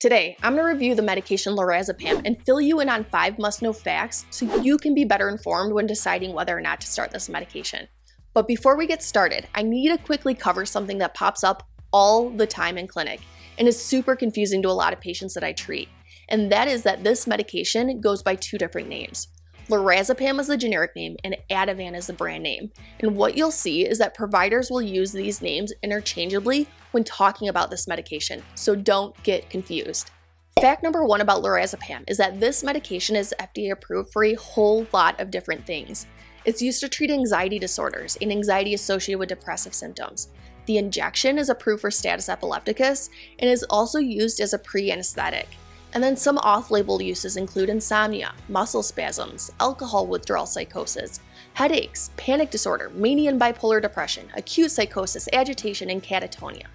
Today, I'm going to review the medication Lorazepam and fill you in on 5 must-know facts so you can be better informed when deciding whether or not to start this medication. But before we get started, I need to quickly cover something that pops up all the time in clinic and is super confusing to a lot of patients that I treat. And that is that this medication goes by 2 different names. Lorazepam is the generic name and Ativan is the brand name. And what you'll see is that providers will use these names interchangeably when talking about this medication, so don't get confused. Fact number 1 about Lorazepam is that this medication is FDA approved for a whole lot of different things. It's used to treat anxiety disorders and anxiety associated with depressive symptoms. The injection is approved for status epilepticus and is also used as a pre-anesthetic. And then some off-label uses include insomnia, muscle spasms, alcohol withdrawal psychosis, headaches, panic disorder, mania and bipolar depression, acute psychosis, agitation, and catatonia.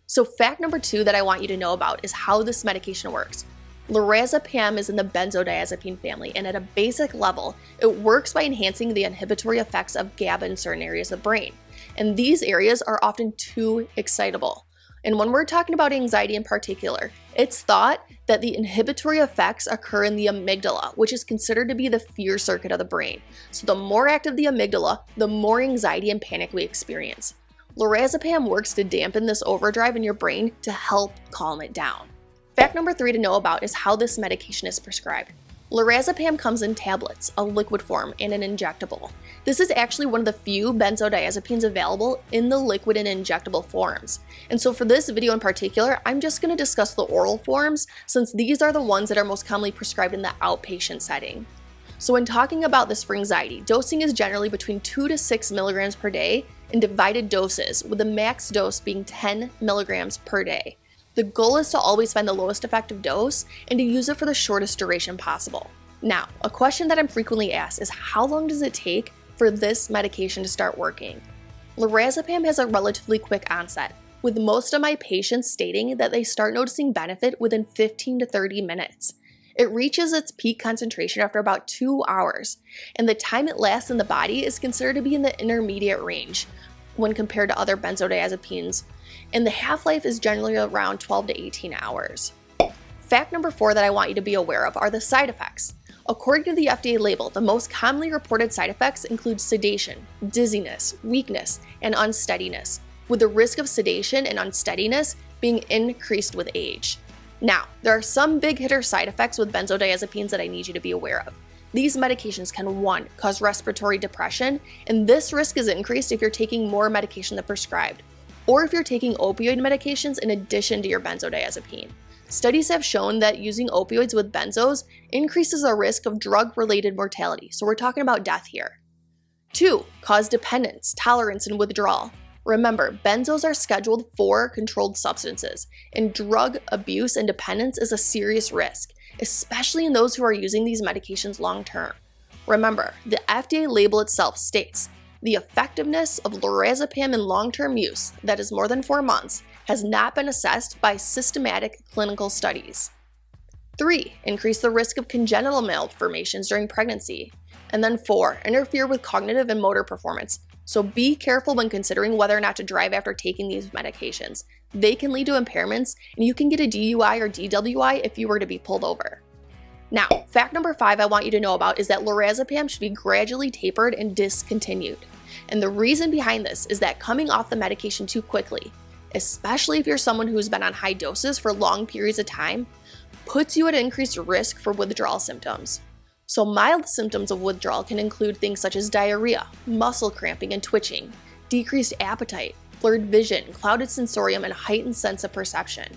So fact number 2 that I want you to know about is how this medication works. Lorazepam is in the benzodiazepine family, and at a basic level, it works by enhancing the inhibitory effects of GABA in certain areas of the brain. And these areas are often too excitable. And when we're talking about anxiety in particular, it's thought that the inhibitory effects occur in the amygdala, which is considered to be the fear circuit of the brain. So the more active the amygdala, the more anxiety and panic we experience. Lorazepam works to dampen this overdrive in your brain to help calm it down. Fact number 3 to know about is how this medication is prescribed. Lorazepam comes in tablets, a liquid form, and an injectable. This is actually one of the few benzodiazepines available in the liquid and injectable forms. And so for this video in particular, I'm just going to discuss the oral forms since these are the ones that are most commonly prescribed in the outpatient setting. So when talking about this for anxiety, dosing is generally between 2 to 6 milligrams per day in divided doses, with the max dose being 10 milligrams per day. The goal is to always find the lowest effective dose and to use it for the shortest duration possible. Now, a question that I'm frequently asked is how long does it take for this medication to start working? Lorazepam has a relatively quick onset, with most of my patients stating that they start noticing benefit within 15 to 30 minutes. It reaches its peak concentration after about 2 hours, and the time it lasts in the body is considered to be in the intermediate range when compared to other benzodiazepines, and the half-life is generally around 12 to 18 hours. Fact number 4 that I want you to be aware of are the side effects. According to the FDA label, the most commonly reported side effects include sedation, dizziness, weakness, and unsteadiness, with the risk of sedation and unsteadiness being increased with age. Now, there are some big hitter side effects with benzodiazepines that I need you to be aware of. These medications can 1. Cause respiratory depression, and this risk is increased if you're taking more medication than prescribed, or if you're taking opioid medications in addition to your benzodiazepine. Studies have shown that using opioids with benzos increases the risk of drug-related mortality, so we're talking about death here. 2. Cause dependence, tolerance, and withdrawal. Remember, benzos are scheduled for controlled substances, and drug abuse and dependence is a serious risk, especially in those who are using these medications long-term. Remember, the FDA label itself states, the effectiveness of Lorazepam in long-term use, that is more than 4 months, has not been assessed by systematic clinical studies. 3. Increase the risk of congenital malformations during pregnancy. And then 4. Interfere with cognitive and motor performance. So be careful when considering whether or not to drive after taking these medications. They can lead to impairments, and you can get a DUI or DWI if you were to be pulled over. Now, fact number 5 I want you to know about is that Lorazepam should be gradually tapered and discontinued. And the reason behind this is that coming off the medication too quickly, especially if you're someone who's been on high doses for long periods of time, puts you at increased risk for withdrawal symptoms. So mild symptoms of withdrawal can include things such as diarrhea, muscle cramping and twitching, decreased appetite, blurred vision, clouded sensorium, and heightened sense of perception.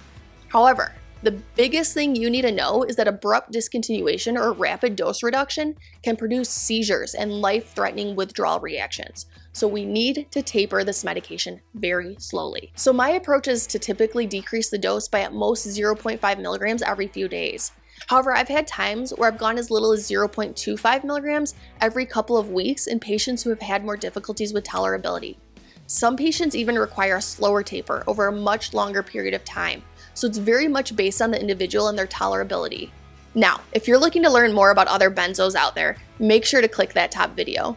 However, the biggest thing you need to know is that abrupt discontinuation or rapid dose reduction can produce seizures and life-threatening withdrawal reactions. So we need to taper this medication very slowly. So my approach is to typically decrease the dose by at most 0.5 milligrams every few days. However, I've had times where I've gone as little as 0.25 milligrams every couple of weeks in patients who have had more difficulties with tolerability. Some patients even require a slower taper over a much longer period of time, so it's very much based on the individual and their tolerability. Now, if you're looking to learn more about other benzos out there, make sure to click that top video.